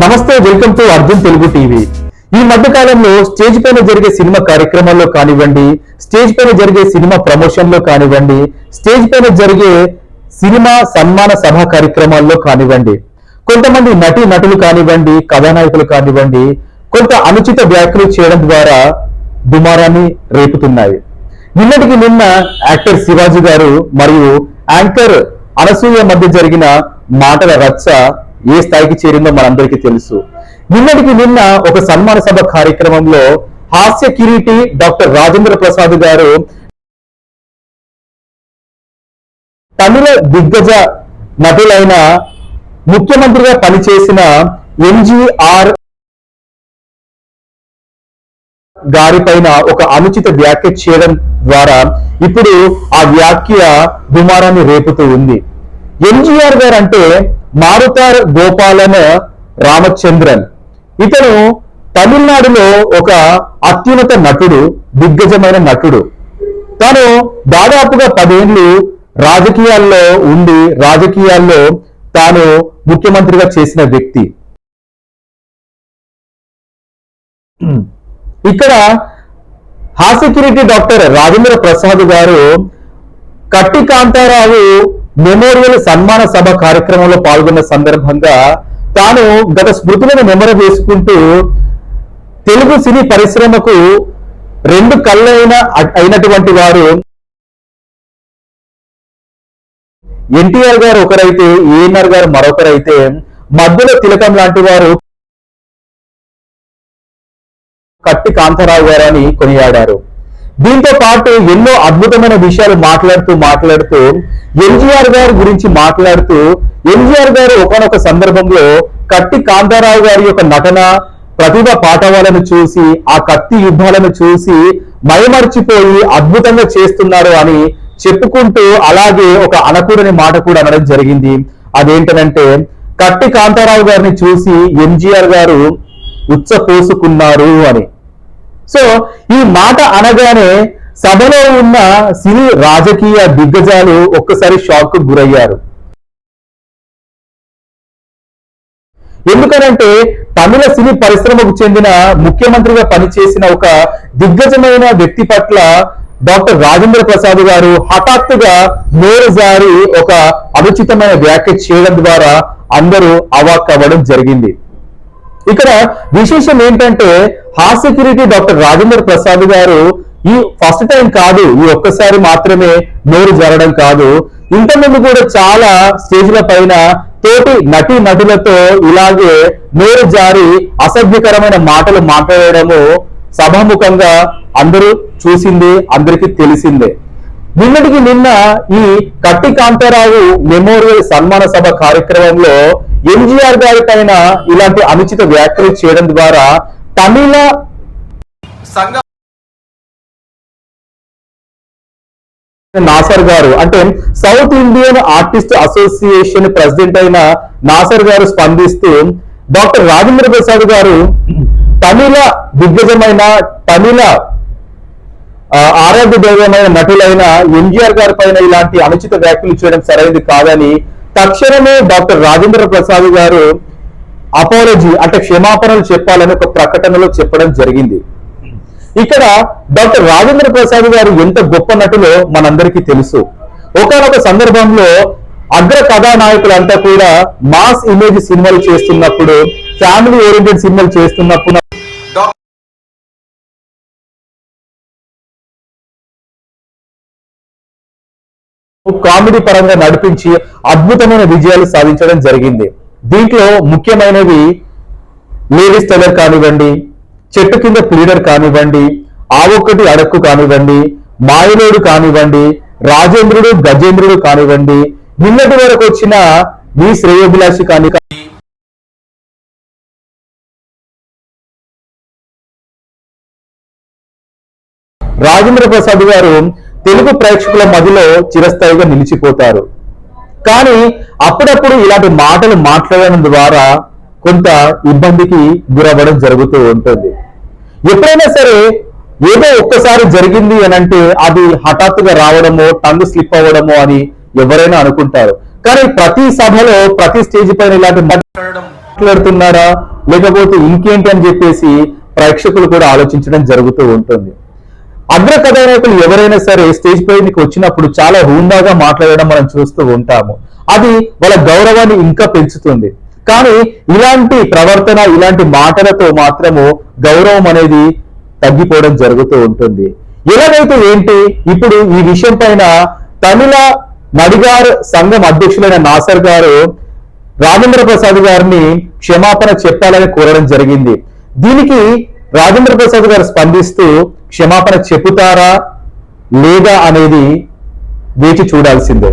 నమస్తే, welcome to Arjun Telugu TV. ఈ మధ్య కాలంలో స్టేజ్ పైన జరిగే సినిమా కార్యక్రమాల్లో కానివ్వండి, స్టేజ్ పైన జరిగే సినిమా ప్రమోషన్ లో కానివ్వండి, స్టేజ్ పైన జరిగే సినిమా సన్మాన సభ కార్యక్రమాల్లో కానివ్వండి, కొంతమంది నటులు కానివ్వండి, కథానాయకులు కానివ్వండి, కొంత అనుచిత వ్యాఖ్యలు చేయడం ద్వారా దుమారాన్ని రేపుతున్నాయి. నిన్నటికి నిన్న యాక్టర్ శివాజీ గారు మరియు యాంకర్ అనసూయ మధ్య జరిగిన మాటల రచ్చ ఏ స్థాయికి చేరిందో మనందరికీ తెలుసు. నిన్నటికి నిన్న ఒక సన్మాన సభ కార్యక్రమంలో హాస్య కిరీటి డాక్టర్ రాజేంద్ర ప్రసాద్ గారు తమిళ దిగ్గజ నటులైన ముఖ్యమంత్రిగా పనిచేసిన ఎంజీఆర్ గారి పైన ఒక అనుచిత వ్యాఖ్య చేయడం ద్వారా ఇప్పుడు ఆ వ్యాఖ్య దుమారాన్ని రేపుతూ ఉంది. ఎంజీఆర్ గారు అంటే మారుతార్ గోపాలన్ రామచంద్రన్. ఇతను తమిళనాడులో ఒక అత్యున్నత నటుడు, దిగ్గజమైన నటుడు. తాను దాదాపుగా 10 ఏళ్ళు రాజకీయాల్లో ఉండి రాజకీయాల్లో తాను ముఖ్యమంత్రిగా చేసిన వ్యక్తి. ఇక్కడ హాస్య కిరీటి డాక్టర్ రాజేంద్ర ప్రసాద్ గారు కట్టి కాంతారావు మెమోరియల్ సన్మాన సభ కార్యక్రమంలో పాల్గొన్న సందర్భంగా తాను గత స్మృతులను నెమరు వేసుకుంటూ తెలుగు సినీ పరిశ్రమకు 2 అయినటువంటి వారు ఎన్టీఆర్ గారు ఒకరైతే ఏఎన్ఆర్ గారు మరొకరైతే మధ్యలో తిలకం లాంటి వారు కట్టి కాంతారావు గారు అని కొనియాడారు. దీంతో పాటు ఎన్నో అద్భుతమైన విషయాలు మాట్లాడుతూ ఎన్టీఆర్ గారి గురించి మాట్లాడుతూ ఎన్టీఆర్ గారు ఒకానొక సందర్భంలో కట్టి కాంతారావు గారి యొక్క నటన ప్రతిభ పాఠవాలను చూసి ఆ కత్తి యుద్ధాలను చూసి మైమర్చిపోయి అద్భుతంగా చేస్తున్నారు అని చెప్పుకుంటూ అలాగే ఒక అనకూడని మాట కూడా అనడం జరిగింది. అదేంటనంటే కట్టి కాంతారావు గారిని చూసి ఎంజీఆర్ గారు ఉచ్చపోసుకున్నారు అని. సో ఈ మాట అనగానే సభలో ఉన్న సినీ రాజకీయ దిగ్గజాలు ఒక్కసారి షాక్ కు గురయ్యారు. ఎందుకనంటే తమిళ సినీ పరిశ్రమకు చెందిన ముఖ్యమంత్రిగా పనిచేసిన ఒక దిగ్గజమైన వ్యక్తి పట్ల డాక్టర్ రాజేంద్ర ప్రసాద్ గారు హఠాత్తుగా నోరు జారి ఒక అనుచితమైన వ్యాఖ్య చేయడం ద్వారా అందరూ అవాక్ అవ్వడం జరిగింది. ఇక్కడ విశేషం ఏంటంటే హాస్య కిరీటి డాక్టర్ రాజేంద్ర ప్రసాద్ గారు ఈ ఫస్ట్ టైం కాదు, ఈ ఒక్కసారి మాత్రమే నోరు జరగడం కాదు, ఇంతకుముందు కూడా చాలా స్టేజ్ల పైన తోటి నటులతో ఇలాగే నోరు జారి అసభ్యకరమైన మాటలు మాట్లాడడము సభాముఖంగా అందరూ చూసింది, అందరికీ తెలిసిందే. నిన్నటికి నిన్న ఈ కట్టి కాంతారావు మెమోరియల్ సన్మాన సభ కార్యక్రమంలో ఎంజీఆర్ గారి పైన ఇలాంటి అనుచిత వ్యాఖ్యలు చేయడం ద్వారా తమిళ సంఘ నాసర్ గారు అంటే south Indian artist association president అయిన నాసర్ గారు స్పందిస్తూ డాక్టర్ రాజేంద్ర ప్రసాద్ గారు తమిళ దిగ్గజమైన తమిళ ఆరాధ్య దైవమైన నటులైన ఎంజీఆర్ గారి పైన ఇలాంటి అనుచిత వ్యాఖ్యలు చేయడం సరైనది కాదని తక్షణమే డాక్టర్ రాజేంద్ర ప్రసాద్ గారు అపాలజీ అంటే క్షమాపణలు చెప్పాలని ఒక ప్రకటనలో చెప్పడం జరిగింది. ఇక్కడ డాక్టర్ రాజేంద్ర ప్రసాద్ గారు ఎంత గొప్ప నటులో మనందరికీ తెలుసు. ఒకానొక సందర్భంలో అగ్ర కథానాయకులంతా కూడా మాస్ ఇమేజ్ సినిమాలు చేస్తున్నప్పుడు, ఫ్యామిలీ ఓరియంటెడ్ సినిమాలు చేస్తున్నప్పుడు కామెడీ పరంగా నడిపించి అద్భుతమైన విజయాలు సాధించడం జరిగింది. దీంట్లో ముఖ్యమైనవి లేడీస్ టైలర్ కానివ్వండి, చెట్టు కింద ప్లీడర్ కానివ్వండి, ఆవొక్కటి అడక్కు కానివ్వండి, మాయలోడు కానివ్వండి, రాజేంద్రుడు గజేంద్రుడు కానివ్వండి, నిన్నటి వరకు వచ్చిన మీ శ్రేయోభిలాషి కాని రాజేంద్ర ప్రసాద్ గారు తెలుగు ప్రేక్షకుల మధ్యలో చిరస్థాయిగా నిలిచిపోతారు. కానీ అప్పుడప్పుడు ఇలాంటి మాటలు మాట్లాడడం ద్వారా కొంత ఇబ్బందికి గురవ్వడం జరుగుతూ ఉంటుంది. ఎప్పుడైనా సరే ఏదో ఒక్కసారి జరిగింది అని అంటే అది హఠాత్తుగా రావడమో టంగ్ స్లిప్ అవ్వడమో అని ఎవరైనా అనుకుంటారు. కానీ ప్రతి సభలో ప్రతి స్టేజ్ పైన ఇలాంటి మాట్లాడడం మాట్లాడుతున్నారా లేకపోతే ఇంకేంటి అని చెప్పేసి ప్రేక్షకులు కూడా ఆలోచించడం జరుగుతూ ఉంటుంది. అగ్ర కథానాయకులు ఎవరైనా సరే స్టేజ్ పైకి వచ్చినప్పుడు చాలా హుందాగా మాట్లాడడం మనం చూస్తూ ఉంటాము. అది వాళ్ళ గౌరవాన్ని ఇంకా పెంచుతుంది. కానీ ఇలాంటి ప్రవర్తన, ఇలాంటి మాటలతో మాత్రము గౌరవం అనేది తగ్గిపోవడం జరుగుతూ ఉంటుంది. ఎలాగైతే ఏంటి, ఇప్పుడు ఈ విషయం పైన తమిళ నడిగార్ సంఘం అధ్యక్షులైన నాసర్ గారు రాజేంద్ర ప్రసాద్ గారిని క్షమాపణ చెప్పాలని కోరడం జరిగింది. దీనికి రాజేంద్ర ప్రసాద్ గారు స్పందిస్తూ క్షమాపణ చెబుతారా లేదా అనేది వేచి చూడాల్సిందే.